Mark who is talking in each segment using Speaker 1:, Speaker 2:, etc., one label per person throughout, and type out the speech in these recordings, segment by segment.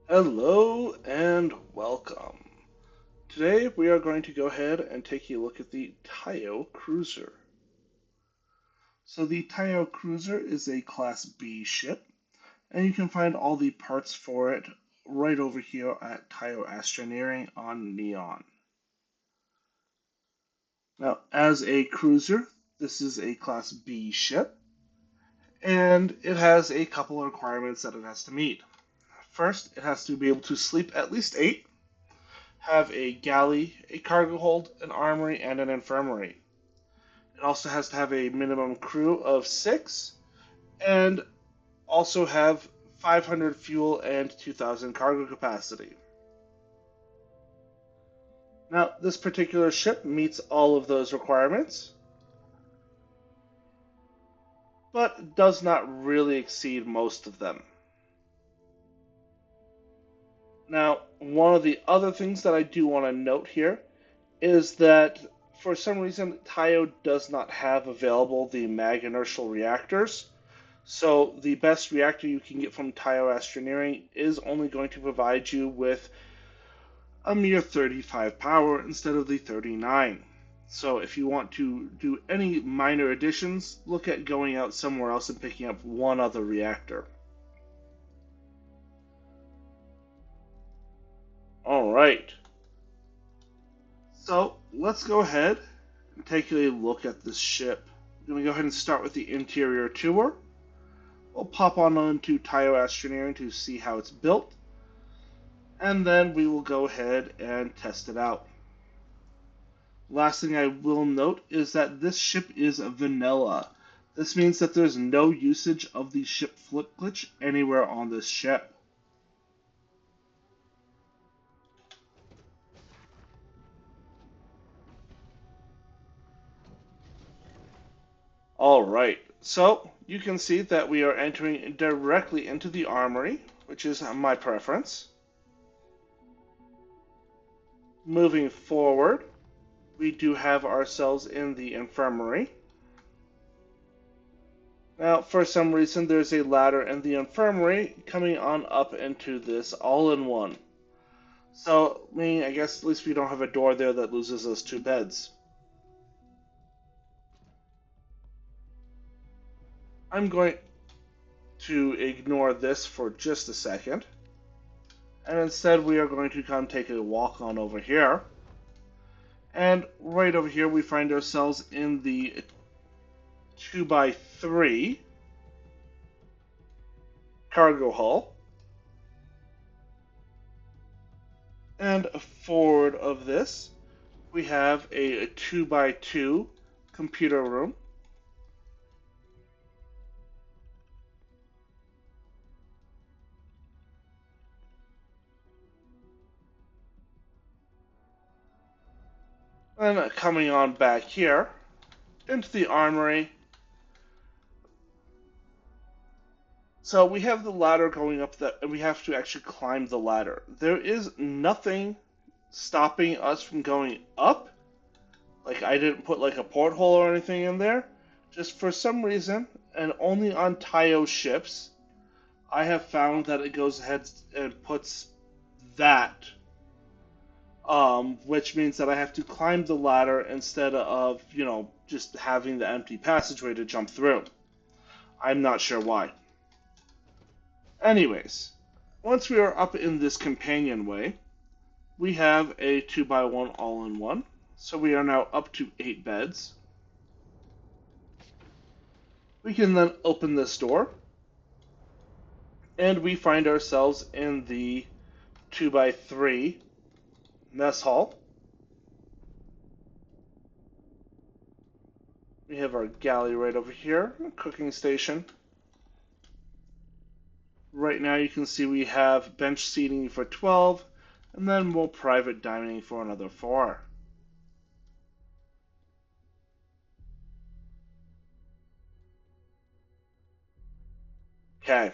Speaker 1: Hello and welcome. Today we are going to go ahead and take a look at the Taiyo Cruiser. So the Taiyo Cruiser is a Class B ship, and you can find all the parts for it right over here at Taiyo Astroneering on Neon. Now, as a cruiser, this is a Class B ship, and it has a couple of requirements that it has to meet. First, it has to be able to sleep at least 8, have a galley, a cargo hold, an armory, and an infirmary. It also has to have a minimum crew of 6 and also have 500 fuel and 2,000 cargo capacity. Now, this particular ship meets all of those requirements, but does not really exceed most of them. Now, one of the other things that I do want to note here is that for some reason Taiyo does not have available the mag inertial reactors. So the best reactor you can get from Taiyo Astroneering is only going to provide you with a mere 35 power instead of the 39. So if you want to do any minor additions, look at going out somewhere else and picking up one other reactor. All right. So let's go ahead and take a look at this ship. I'm going to go ahead and start with the interior tour. We'll pop on into Taiyo Astroneering to see how it's built, and then we will go ahead and test it out. Last thing I will note is that this ship is vanilla. This means that there's no usage of the ship flip glitch anywhere on this ship. Alright, so you can see that we are entering directly into the armory, which is my preference. Moving forward, we do have ourselves in the infirmary. Now, for some reason, there's a ladder in the infirmary coming on up into this all-in-one. So, I guess at least we don't have a door there that loses us 2 beds. I'm going to ignore this for just a second. And instead, we are going to come take a walk on over here. And right over here, we find ourselves in the 2x3 cargo hull. And forward of this, we have a 2x2 computer room. And coming on back here into the armory. So we have the ladder going up that, and we have to actually climb the ladder. There is nothing stopping us from going up. Like, I didn't put like a porthole or anything in there. Just for some reason, and only on Taiyo ships, I have found that it goes ahead and puts that, which means that I have to climb the ladder instead of, just having the empty passageway to jump through. I'm not sure why. Anyways, once we are up in this companionway, we have a 2x1 all-in-one. So we are now up to 8 beds. We can then open this door, and we find ourselves in the 2x3 mess hall. We have our galley right over here, cooking station. Right now you can see we have bench seating for 12, and then more private dining for another 4. Okay.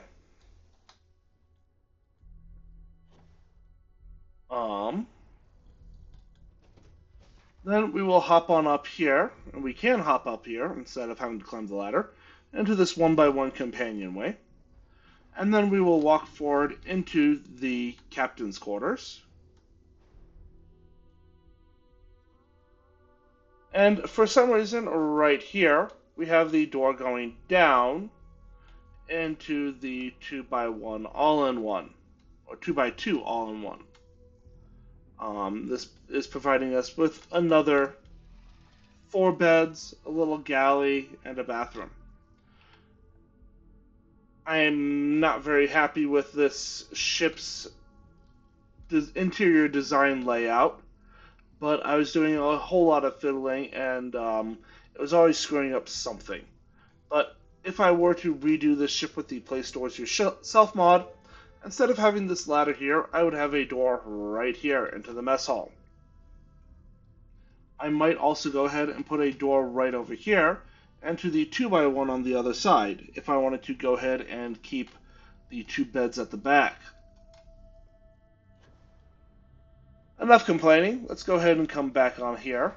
Speaker 1: Um, Then we will hop on up here, and we can hop up here instead of having to climb the ladder, into this 1x1 companionway. And then we will walk forward into the captain's quarters. And for some reason, right here, we have the door going down into the 2x1 all-in-one, or 2x2 all-in-one. This is providing us with another 4 beds, a little galley, and a bathroom. I am not very happy with this ship's interior design layout, but I was doing a whole lot of fiddling, and it was always screwing up something. But if I were to redo this ship with the Play Stores Yourself mod, instead of having this ladder here, I would have a door right here into the mess hall. I might also go ahead and put a door right over here and to the 2x1 on the other side if I wanted to go ahead and keep the 2 beds at the back. Enough complaining. Let's go ahead and come back on here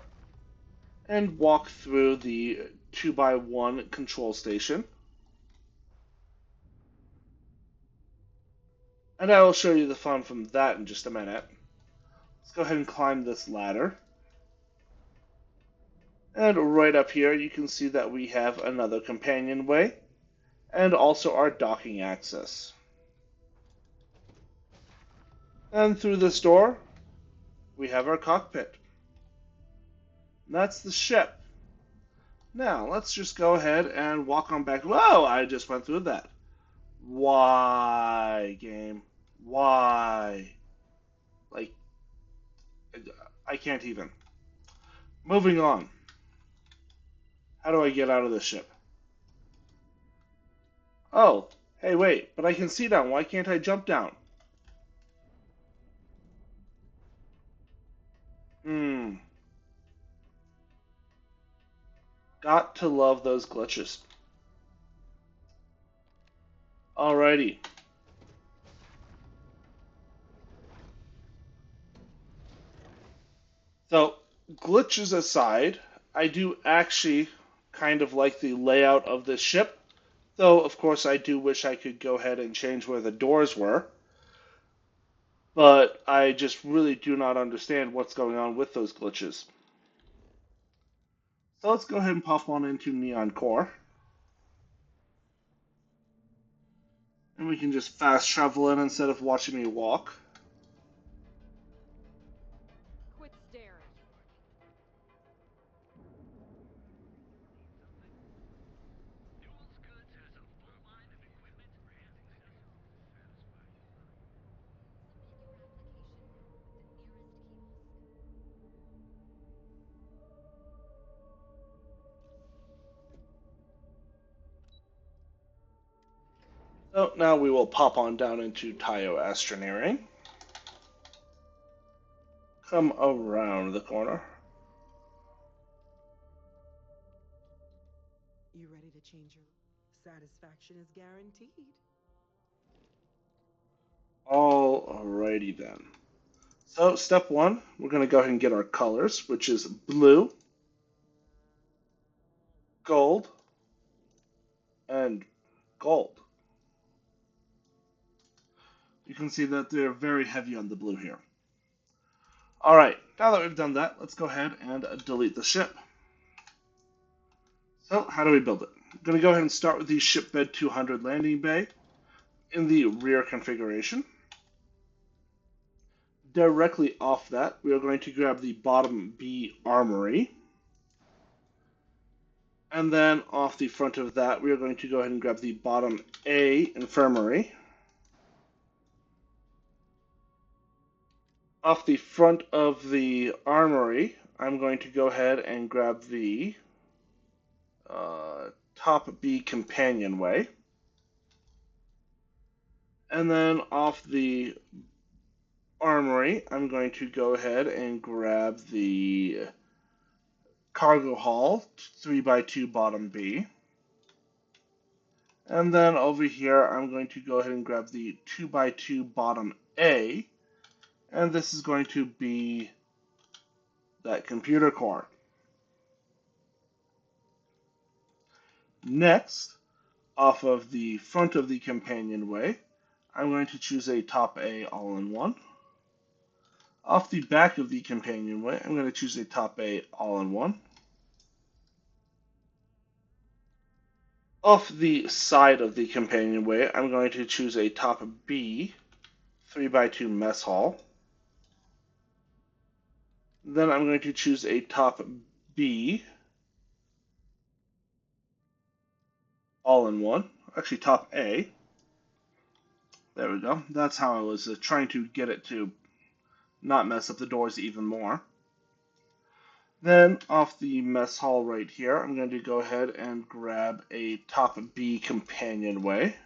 Speaker 1: and walk through the 2x1 control station. And I will show you the fun from that in just a minute. Let's go ahead and climb this ladder. And right up here you can see that we have another companionway and also our docking access. And through this door we have our cockpit. And that's the ship. Now let's just go ahead and walk on back. Whoa, I just went through that. Why, game? Why? Like, I can't even. Moving on. How do I get out of this ship? Oh, hey, wait, but I can see down. Why can't I jump down? Got to love those glitches. Alrighty. So, glitches aside, I do actually kind of like the layout of this ship. Though, of course, I do wish I could go ahead and change where the doors were. But I just really do not understand what's going on with those glitches. So let's go ahead and pop on into Neon Core. And we can just fast travel in instead of watching me walk.
Speaker 2: Quit staring.
Speaker 1: So now we will pop on down into Taiyo Astroneering. Come around the corner.
Speaker 3: You ready to change your satisfaction is guaranteed.
Speaker 1: Alrighty then. So step one, we're going to go ahead and get our colors, which is blue, gold, and gold. You can see that they're very heavy on the blue here. Alright, now that we've done that, let's go ahead and delete the ship. So how do we build it? I'm going to go ahead and start with the shipbed 200 landing bay in the rear configuration. Directly off that, we are going to grab the bottom B armory. And then off the front of that, we are going to go ahead and grab the bottom A infirmary. Off the front of the armory, I'm going to go ahead and grab the top B companionway. And then off the armory, I'm going to go ahead and grab the cargo hall 3x2 bottom B. And then over here, I'm going to go ahead and grab the 2x2 bottom A. And this is going to be that computer core. Next, Off of the front of the companionway, I'm going to choose a top A all-in-one. Off the back of the companionway, I'm going to choose a top A all-in-one. Off the side of the companionway, I'm going to choose a top B 3x2 mess hall. Then I'm going to choose a top B all-in-one. Actually, top A. There we go. That's how I was trying to get it to not mess up the doors even more. Then off the mess hall right here, I'm going to go ahead and grab a top B companionway.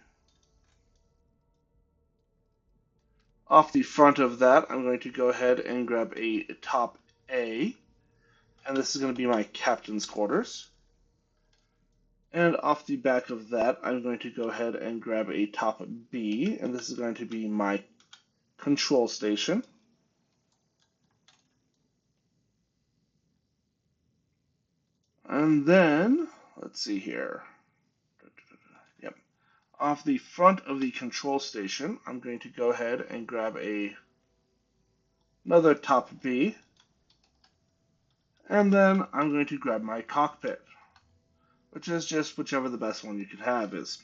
Speaker 1: Off the front of that, I'm going to go ahead and grab a top A, and this is going to be my captain's quarters. And off the back of that, I'm going to go ahead and grab a top B, and this is going to be my control station. And then, let's see here. Yep. Off the front of the control station, I'm going to go ahead and grab another top B. And then I'm going to grab my cockpit, which is just whichever the best one you could have is.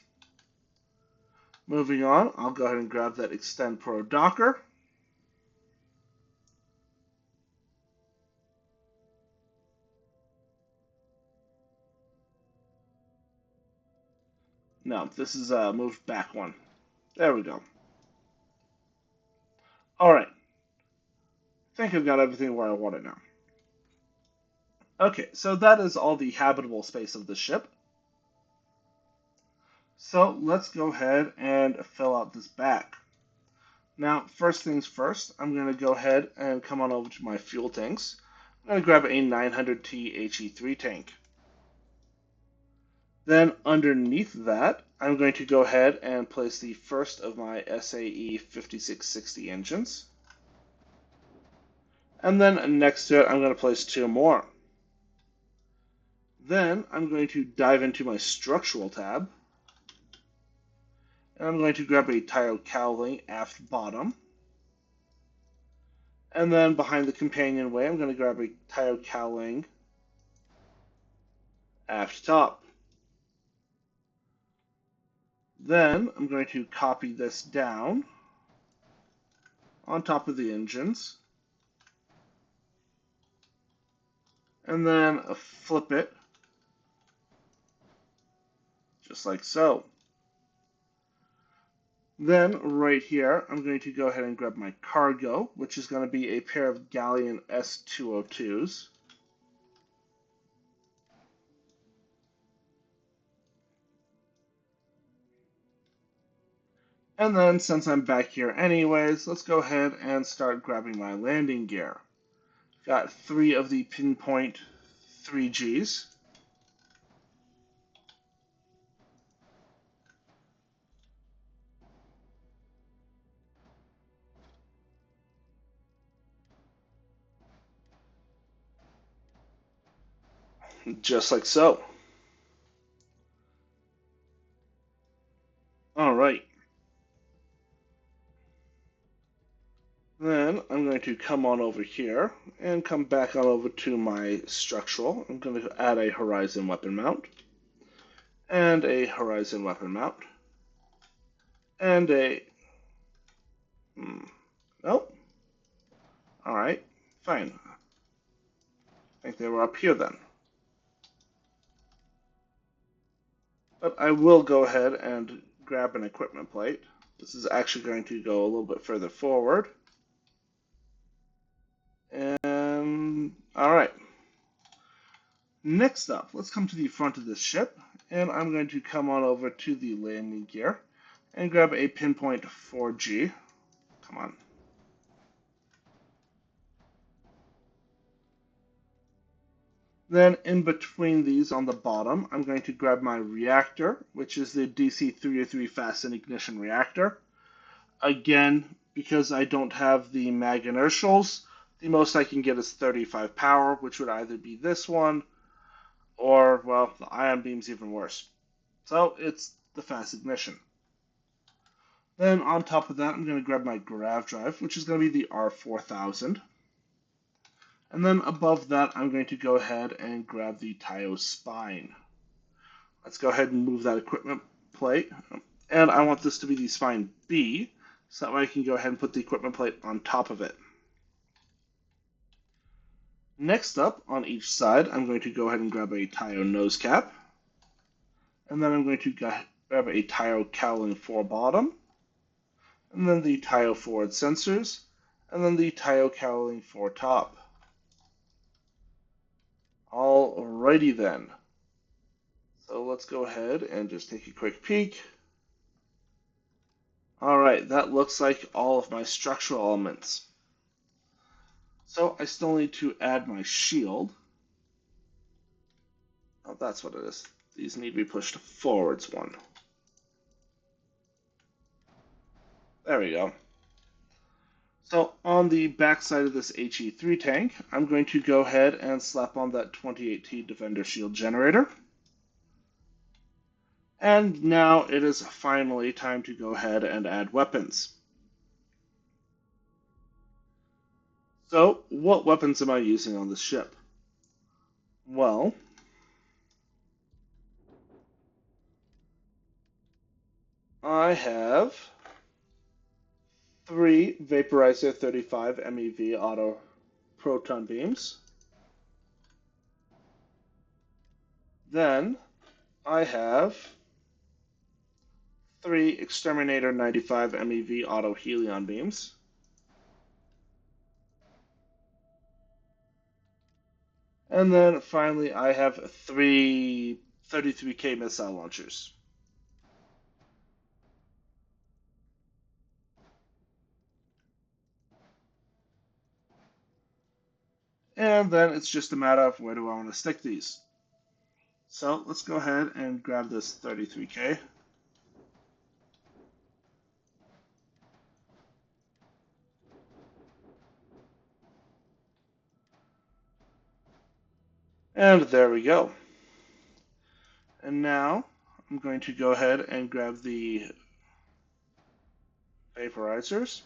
Speaker 1: Moving on, I'll go ahead and grab that Extend Pro Docker. No, this is a moved back one. There we go. Alright. I think I've got everything where I want it now. Okay, so that is all the habitable space of the ship. So let's go ahead and fill out this back. Now, first things first, I'm going to go ahead and come on over to my fuel tanks. I'm going to grab a 900T HE3 tank. Then underneath that, I'm going to go ahead and place the first of my SAE 5660 engines. And then next to it, I'm going to place two more. Then I'm going to dive into my structural tab. And I'm going to grab a Taiyo cowling aft bottom. And then behind the companionway, I'm going to grab a Taiyo cowling aft top. Then I'm going to copy this down on top of the engines. And then flip it just like so. Then right here, I'm going to go ahead and grab my cargo, which is going to be a pair of Galleon S202s. And then since I'm back here anyways, let's go ahead and start grabbing my landing gear. Got 3 of the Pinpoint 3Gs. Just like so. Alright. Then I'm going to come on over here and come back on over to my structural. I'm going to add a horizon weapon mount. And a horizon weapon mount. And a... Nope. Alright, fine. I think they were up here then. But I will go ahead and grab an equipment plate. This is actually going to go a little bit further forward. And, alright. Next up, let's come to the front of this ship, and I'm going to come on over to the landing gear and grab a Pinpoint 4G. Come on. Then in between these on the bottom, I'm going to grab my reactor, which is the DC-303 fasten ignition reactor. Again, because I don't have the mag inertials, the most I can get is 35 power, which would either be this one or, well, the ion beam's even worse. So it's the fast ignition. Then on top of that, I'm going to grab my grav drive, which is going to be the R4000. And then above that, I'm going to go ahead and grab the Taiyo spine. Let's go ahead and move that equipment plate. And I want this to be the spine B, so that way I can go ahead and put the equipment plate on top of it. Next up, on each side, I'm going to go ahead and grab a Taiyo nose cap. And then I'm going to grab a Taiyo cowling forebottom. And then the Taiyo forward sensors. And then the Taiyo cowling foretop. Alrighty then. So let's go ahead and just take a quick peek. Alright, that looks like all of my structural elements. So I still need to add my shield. Oh, that's what it is. These need to be pushed forwards one. There we go. So on the back side of this HE3 tank, I'm going to go ahead and slap on that 28T Defender Shield generator. And now it is finally time to go ahead and add weapons. So, what weapons am I using on this ship? Well, I have 3 Vaporizer 35 MeV auto proton beams. Then I have 3 Exterminator 95 MeV auto helion beams. And then finally I have 3 33K missile launchers. And then it's just a matter of where do I want to stick these. So let's go ahead and grab this 33K. And there we go. And now I'm going to go ahead and grab the vaporizers.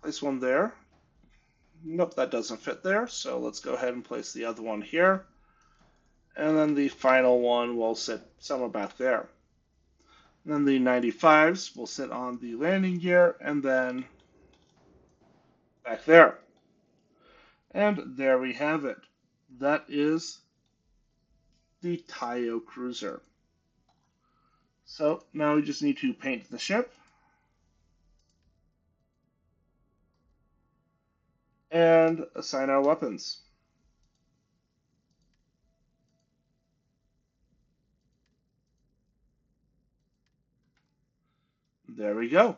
Speaker 1: Place one there. Nope, that doesn't fit there. So let's go ahead and place the other one here. And then the final one will sit somewhere back there. And then the 95s will sit on the landing gear and then back there. And there we have it. That is the Taiyo Cruiser. So now we just need to paint the ship and assign our weapons. There we go.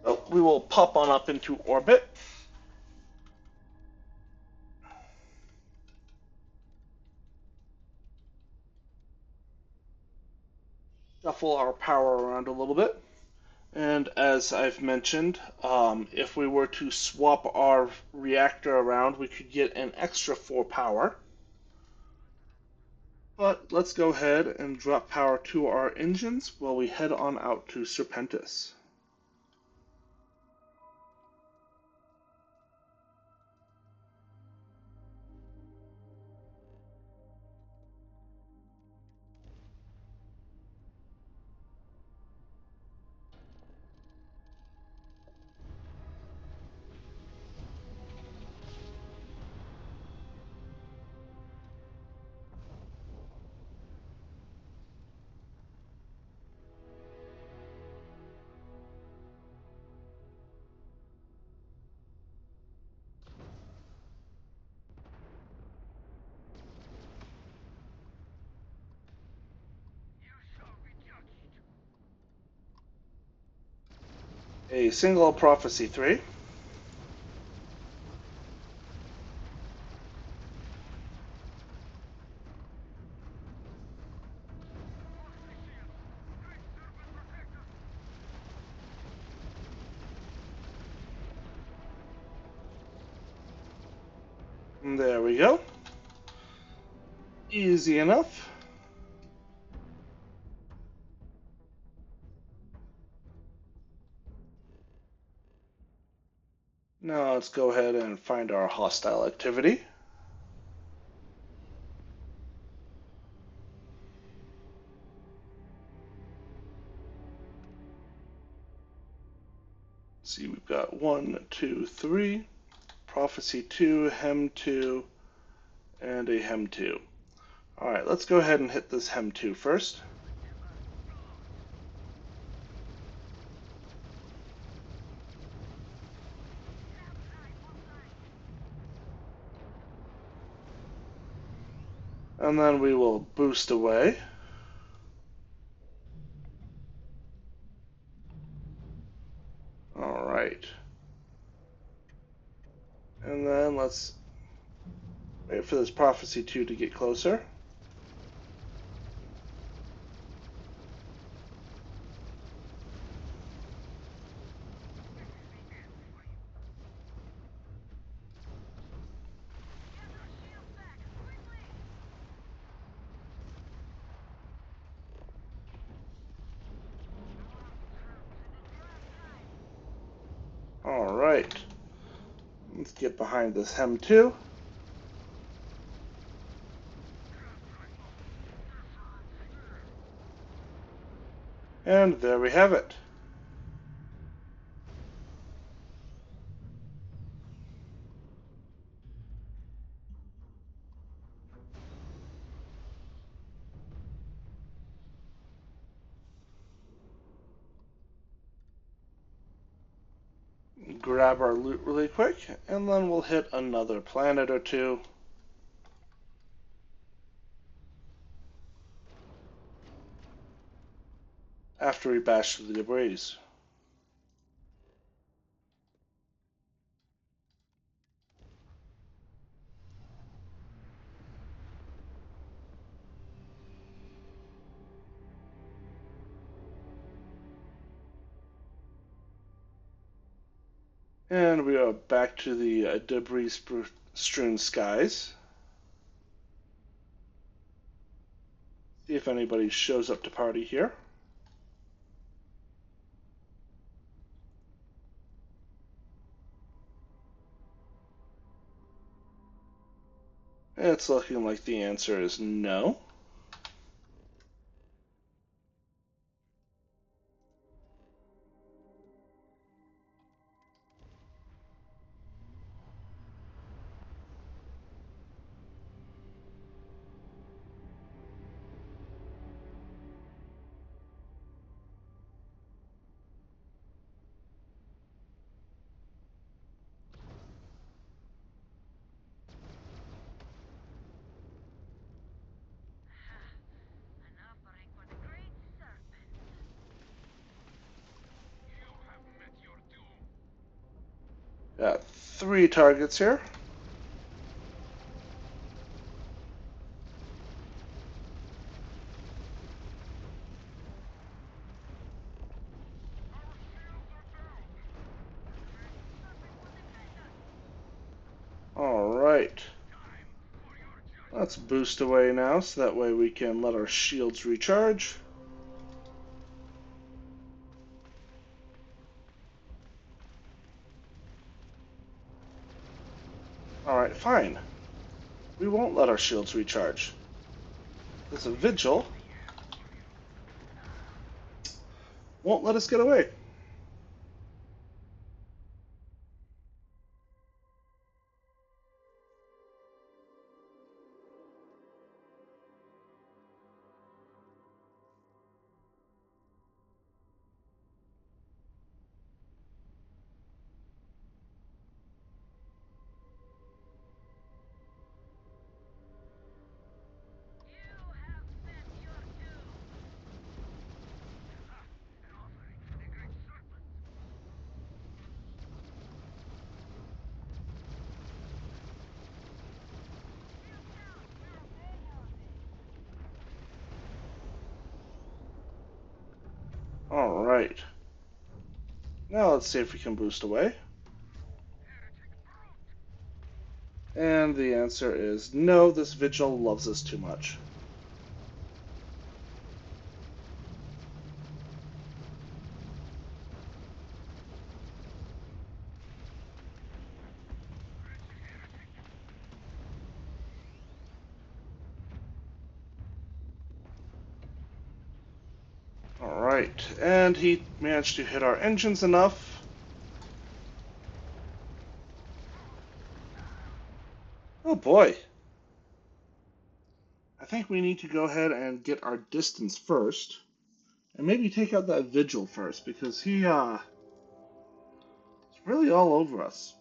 Speaker 1: So we will pop on up into orbit. Shuffle our power around a little bit. And as I've mentioned, if we were to swap our reactor around, we could get an extra 4 power. But let's go ahead and drop power to our engines while we head on out to Serpentis. A single Prophecy 3. There we go. Easy enough. Now let's go ahead and find our hostile activity. See, we've got 1, 2, 3, Prophecy 2, Hem 2, and a Hem 2. Alright, let's go ahead and hit this Hem 2 first. And then we will boost away. Alright. And then let's wait for this Prophecy 2 to get closer. Alright. Let's get behind this Hem 2. And there we have it. Grab our loot really quick, and then we'll hit another planet or two. After we bash through the debris. And we are back to the debris-strewn skies. See if anybody shows up to party here. It's looking like the answer is no. Got 3 targets here. Alright. Let's boost away now, so that way we can let our shields recharge. Alright, fine. We won't let our shields recharge. There's a vigil. Won't let us get away. Alright. Now let's see if we can boost away. And the answer is no, this vigil loves us too much. Alright, and he managed to hit our engines enough. Oh boy. I think we need to go ahead and get our distance first. And maybe take out that vigil first, because he's really all over us.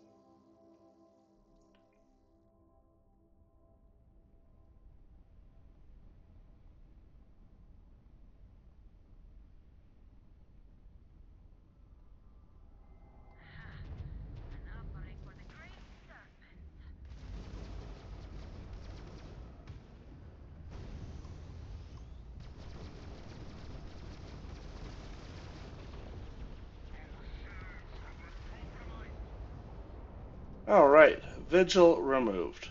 Speaker 1: Alright, vigil removed.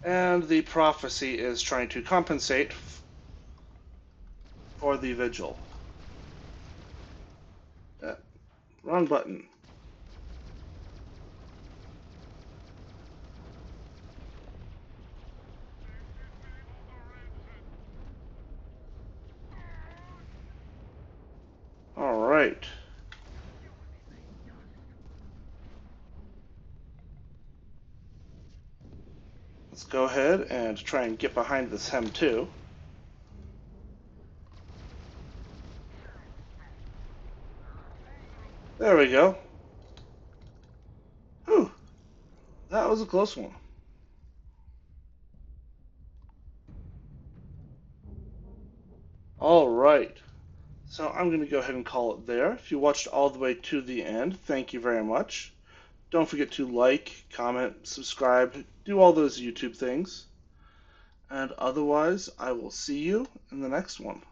Speaker 1: And the prophecy is trying to compensate for the vigil. Wrong button. Alright. Let's go ahead and try and get behind this hem too. There we go. Whew, that was a close one. Alright, so I'm going to go ahead and call it there. If you watched all the way to the end, thank you very much. Don't forget to like, comment, subscribe, do all those YouTube things. And otherwise, I will see you in the next one.